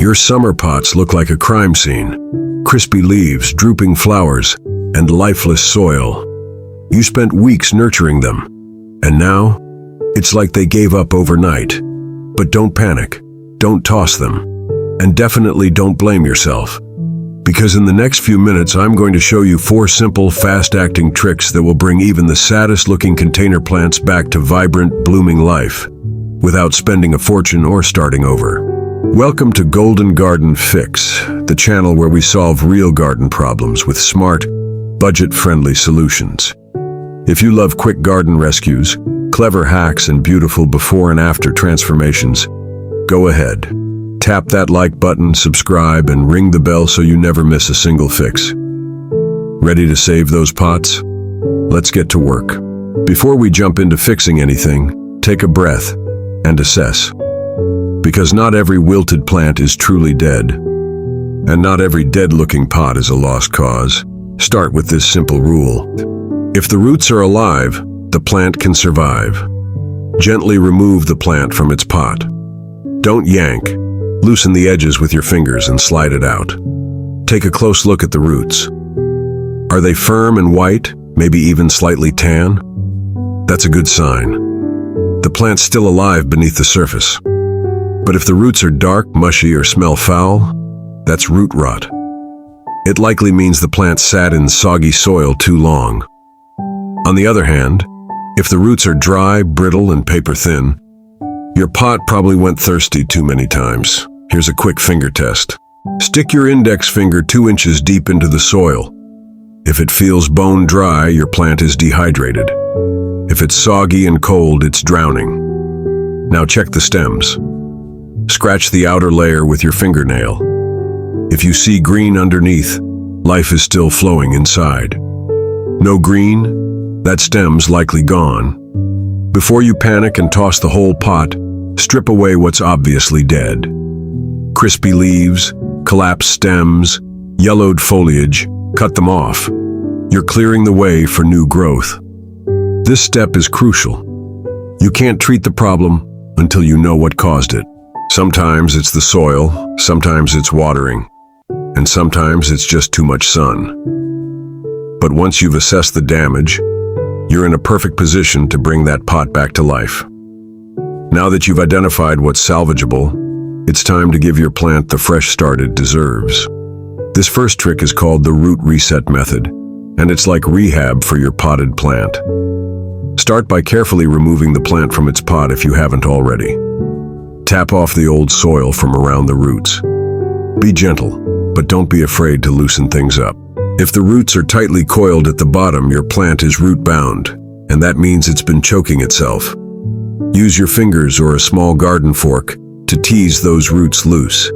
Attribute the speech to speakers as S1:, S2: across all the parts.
S1: Your summer pots look like a crime scene. Crispy leaves, drooping flowers, and lifeless soil. You spent weeks nurturing them, and now it's like they gave up overnight. But don't panic, don't toss them, and definitely don't blame yourself. Because in the next few minutes, I'm going to show you 4 simple, fast-acting tricks that will bring even the saddest-looking container plants back to vibrant, blooming life, without spending a fortune or starting over. Welcome to Golden Garden Fix, the channel where we solve real garden problems with smart, budget-friendly solutions. If you love quick garden rescues, clever hacks, and beautiful before and after transformations, go ahead. Tap that like button, subscribe, and ring the bell so you never miss a single fix. Ready to save those pots? Let's get to work. Before we jump into fixing anything, take a breath and assess. Because not every wilted plant is truly dead, and not every dead-looking pot is a lost cause. Start with this simple rule. If the roots are alive, the plant can survive. Gently remove the plant from its pot. Don't yank. Loosen the edges with your fingers and slide it out. Take a close look at the roots. Are they firm and white, maybe even slightly tan? That's a good sign. The plant's still alive beneath the surface. But if the roots are dark, mushy, or smell foul, that's root rot. It likely means the plant sat in soggy soil too long. On the other hand, if the roots are dry, brittle, and paper-thin, your pot probably went thirsty too many times. Here's a quick finger test. Stick your index finger 2 inches deep into the soil. If it feels bone dry, your plant is dehydrated. If it's soggy and cold, it's drowning. Now check the stems. Scratch the outer layer with your fingernail. If you see green underneath, life is still flowing inside. No green? That stem's likely gone. Before you panic and toss the whole pot, strip away what's obviously dead. Crispy leaves, collapsed stems, yellowed foliage, cut them off. You're clearing the way for new growth. This step is crucial. You can't treat the problem until you know what caused it. Sometimes it's the soil, sometimes it's watering, and sometimes it's just too much sun. But once you've assessed the damage, you're in a perfect position to bring that pot back to life. Now that you've identified what's salvageable, it's time to give your plant the fresh start it deserves. This first trick is called the root reset method, and it's like rehab for your potted plant. Start by carefully removing the plant from its pot if you haven't already. Tap off the old soil from around the roots. Be gentle, but don't be afraid to loosen things up. If the roots are tightly coiled at the bottom, your plant is root-bound, and that means it's been choking itself. Use your fingers or a small garden fork to tease those roots loose.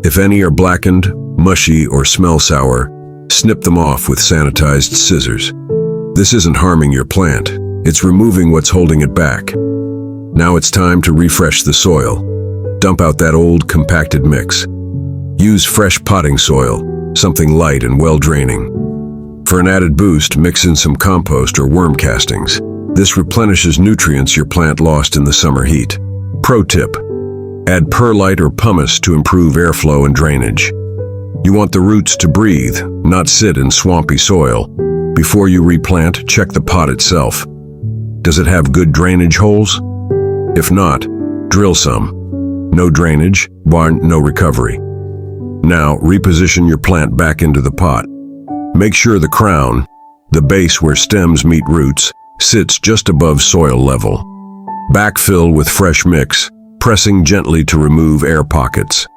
S1: If any are blackened, mushy, or smell sour, snip them off with sanitized scissors. This isn't harming your plant, it's removing what's holding it back. Now it's time to refresh the soil. Dump out that old, compacted mix. Use fresh potting soil, something light and well-draining. For an added boost, mix in some compost or worm castings. This replenishes nutrients your plant lost in the summer heat. Pro tip: add perlite or pumice to improve airflow and drainage. You want the roots to breathe, not sit in swampy soil. Before you replant, check the pot itself. Does it have good drainage holes? If not, drill some. No drainage, no recovery. Now, reposition your plant back into the pot. Make sure the crown, the base where stems meet roots, sits just above soil level. Backfill with fresh mix, pressing gently to remove air pockets.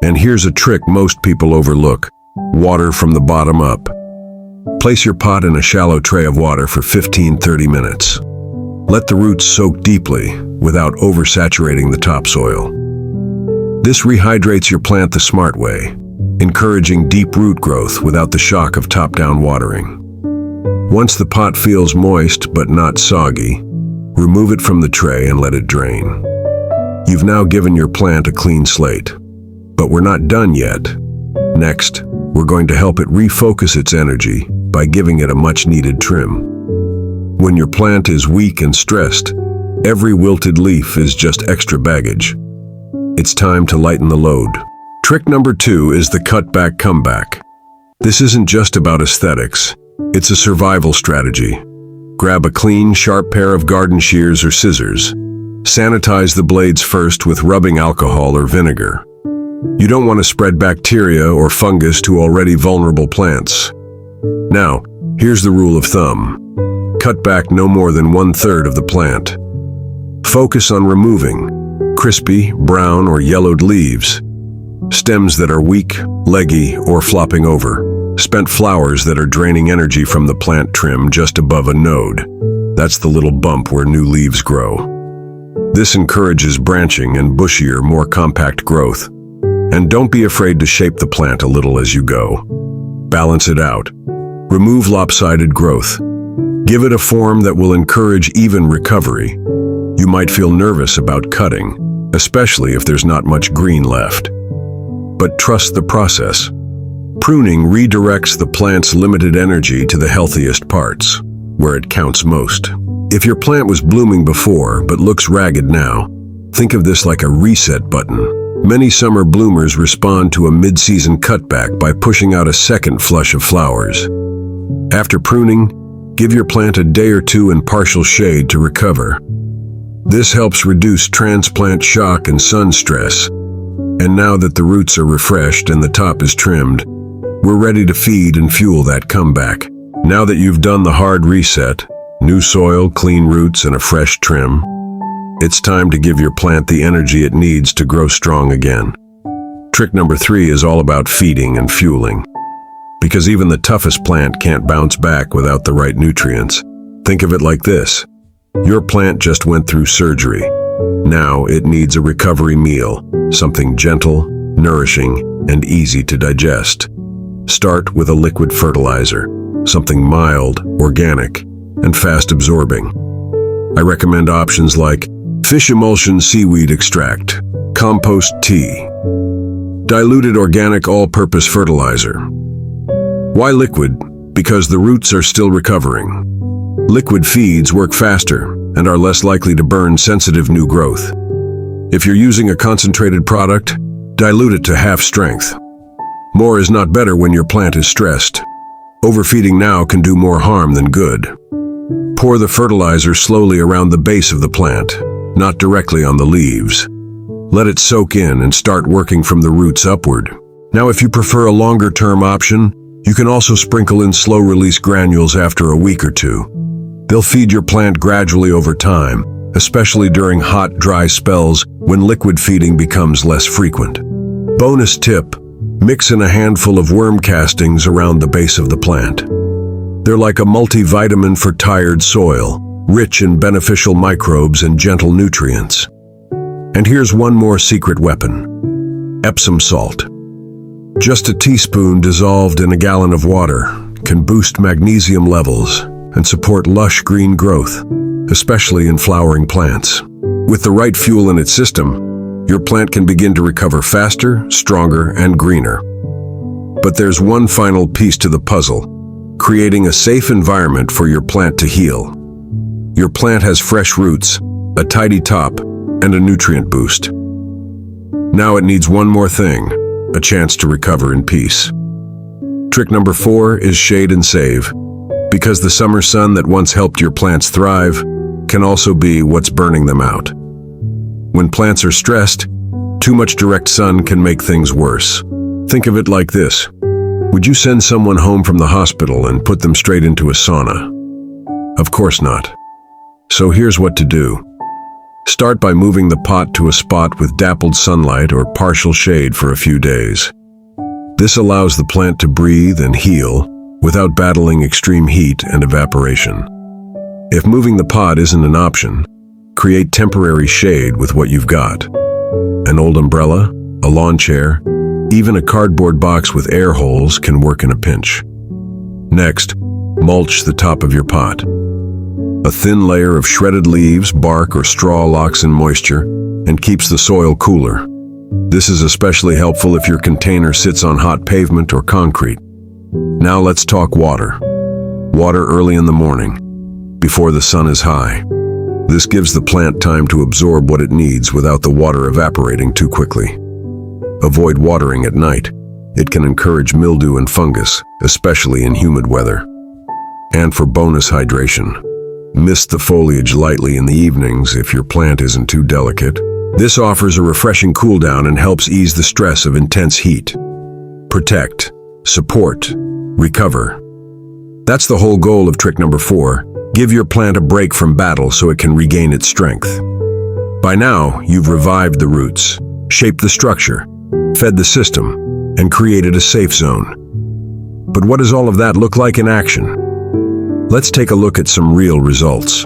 S1: And here's a trick most people overlook: water from the bottom up. Place your pot in a shallow tray of water for 15-30 minutes. Let the roots soak deeply without oversaturating the topsoil. This rehydrates your plant the smart way, encouraging deep root growth without the shock of top-down watering. Once the pot feels moist but not soggy, remove it from the tray and let it drain. You've now given your plant a clean slate. But we're not done yet. Next, we're going to help it refocus its energy by giving it a much-needed trim. When your plant is weak and stressed, every wilted leaf is just extra baggage. It's time to lighten the load. Trick number 2 is the cutback comeback. This isn't just about aesthetics. It's a survival strategy. Grab a clean, sharp pair of garden shears or scissors. Sanitize the blades first with rubbing alcohol or vinegar. You don't want to spread bacteria or fungus to already vulnerable plants. Now, here's the rule of thumb. Cut back no more than 1/3 of the plant. Focus on removing crispy, brown, or yellowed leaves, stems that are weak, leggy, or flopping over, spent flowers that are draining energy from the plant trim just above a node. That's the little bump where new leaves grow. This encourages branching and bushier, more compact growth. And don't be afraid to shape the plant a little as you go. Balance it out. Remove lopsided growth. Give it a form that will encourage even recovery. You might feel nervous about cutting, especially if there's not much green left. But trust the process. Pruning redirects the plant's limited energy to the healthiest parts, where it counts most. If your plant was blooming before but looks ragged now, think of this like a reset button. Many summer bloomers respond to a mid-season cutback by pushing out a second flush of flowers. After pruning, give your plant a day or two in partial shade to recover. This helps reduce transplant shock and sun stress. And now that the roots are refreshed and the top is trimmed, we're ready to feed and fuel that comeback. Now that you've done the hard reset, new soil, clean roots, and a fresh trim, it's time to give your plant the energy it needs to grow strong again. Trick number 3 is all about feeding and fueling. Because even the toughest plant can't bounce back without the right nutrients. Think of it like this. Your plant just went through surgery. Now it needs a recovery meal, something gentle, nourishing, and easy to digest. Start with a liquid fertilizer, something mild, organic, and fast-absorbing. I recommend options like fish emulsion seaweed extract, compost tea, diluted organic all-purpose fertilizer. Why liquid? Because the roots are still recovering. Liquid feeds work faster and are less likely to burn sensitive new growth. If you're using a concentrated product, dilute it to half strength. More is not better when your plant is stressed. Overfeeding now can do more harm than good. Pour the fertilizer slowly around the base of the plant, not directly on the leaves. Let it soak in and start working from the roots upward. Now, if you prefer a longer-term option, you can also sprinkle in slow-release granules after a week or two. They'll feed your plant gradually over time, especially during hot, dry spells when liquid feeding becomes less frequent. Bonus tip: mix in a handful of worm castings around the base of the plant. They're like a multivitamin for tired soil, rich in beneficial microbes and gentle nutrients. And here's one more secret weapon: Epsom salt. Just a teaspoon dissolved in a gallon of water can boost magnesium levels and support lush green growth, especially in flowering plants. With the right fuel in its system, your plant can begin to recover faster, stronger, and greener. But there's one final piece to the puzzle: creating a safe environment for your plant to heal. Your plant has fresh roots, a tidy top, and a nutrient boost. Now it needs one more thing: a chance to recover in peace. Trick number 4 is shade and save. Because the summer sun that once helped your plants thrive can also be what's burning them out. When plants are stressed, too much direct sun can make things worse. Think of it like this. Would you send someone home from the hospital and put them straight into a sauna? Of course not. So here's what to do. Start by moving the pot to a spot with dappled sunlight or partial shade for a few days. This allows the plant to breathe and heal without battling extreme heat and evaporation. If moving the pot isn't an option, create temporary shade with what you've got. An old umbrella, a lawn chair, even a cardboard box with air holes can work in a pinch. Next, mulch the top of your pot. A thin layer of shredded leaves, bark, or straw locks in moisture and keeps the soil cooler. This is especially helpful if your container sits on hot pavement or concrete. Now let's talk water. Water early in the morning, before the sun is high. This gives the plant time to absorb what it needs without the water evaporating too quickly. Avoid watering at night. It can encourage mildew and fungus, especially in humid weather. And for bonus hydration, mist the foliage lightly in the evenings if your plant isn't too delicate. This offers a refreshing cool down and helps ease the stress of intense heat. Protect, support, recover. That's the whole goal of trick number 4. Give your plant a break from battle so it can regain its strength. By now, you've revived the roots, shaped the structure, fed the system, and created a safe zone. But what does all of that look like in action? Let's take a look at some real results.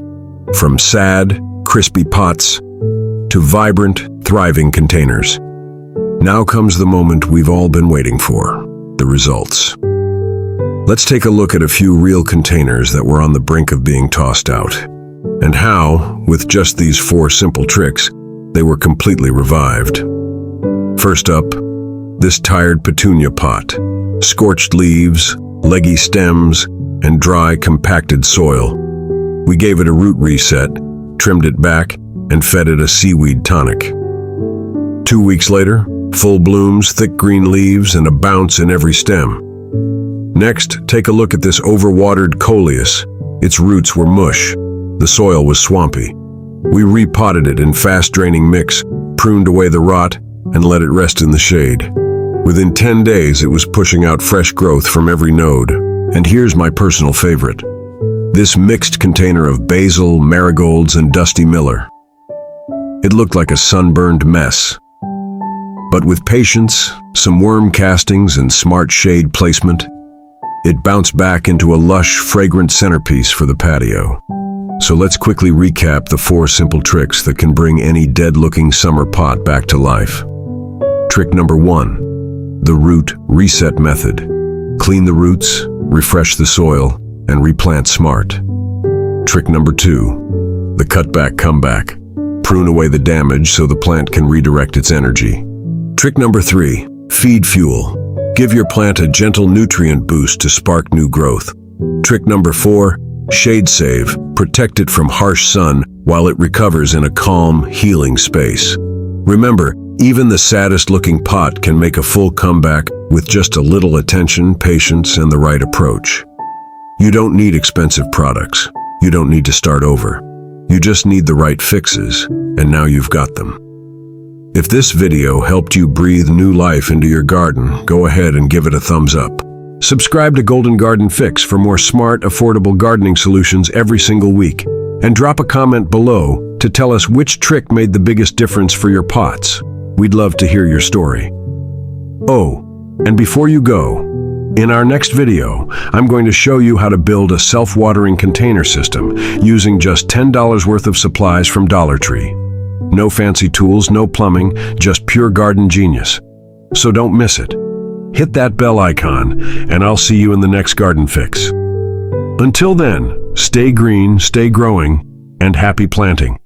S1: From sad, crispy pots to vibrant, thriving containers. Now comes the moment we've all been waiting for, the results. Let's take a look at a few real containers that were on the brink of being tossed out, and how, with just these 4 simple tricks, they were completely revived. First up, this tired petunia pot. Scorched leaves, leggy stems, and dry, compacted soil. We gave it a root reset, trimmed it back, and fed it a seaweed tonic. 2 weeks later, full blooms, thick green leaves, and a bounce in every stem. Next, take a look at this overwatered coleus. Its roots were mush. The soil was swampy. We repotted it in fast-draining mix, pruned away the rot, and let it rest in the shade. Within 10 days, it was pushing out fresh growth from every node. And here's my personal favorite. This mixed container of basil, marigolds, and dusty miller. It looked like a sunburned mess. But with patience, some worm castings, and smart shade placement, it bounced back into a lush, fragrant centerpiece for the patio. So let's quickly recap the 4 simple tricks that can bring any dead-looking summer pot back to life. Trick number 1, the root reset method. Clean the roots, refresh the soil, and replant smart. Trick number 2, the cutback comeback. Prune away the damage so the plant can redirect its energy. Trick number 3, feed fuel. Give your plant a gentle nutrient boost to spark new growth. Trick number 4, shade save. Protect it from harsh sun while it recovers in a calm, healing space. Remember, even the saddest-looking pot can make a full comeback with just a little attention, patience, and the right approach. You don't need expensive products. You don't need to start over. You just need the right fixes, and now you've got them. If this video helped you breathe new life into your garden, go ahead and give it a thumbs up. Subscribe to Golden Garden Fix for more smart, affordable gardening solutions every single week. And drop a comment below to tell us which trick made the biggest difference for your pots. We'd love to hear your story. Oh, and before you go, in our next video, I'm going to show you how to build a self-watering container system using just $10 worth of supplies from Dollar Tree. No fancy tools, no plumbing, just pure garden genius. So don't miss it. Hit that bell icon, and I'll see you in the next Garden Fix. Until then, stay green, stay growing, and happy planting.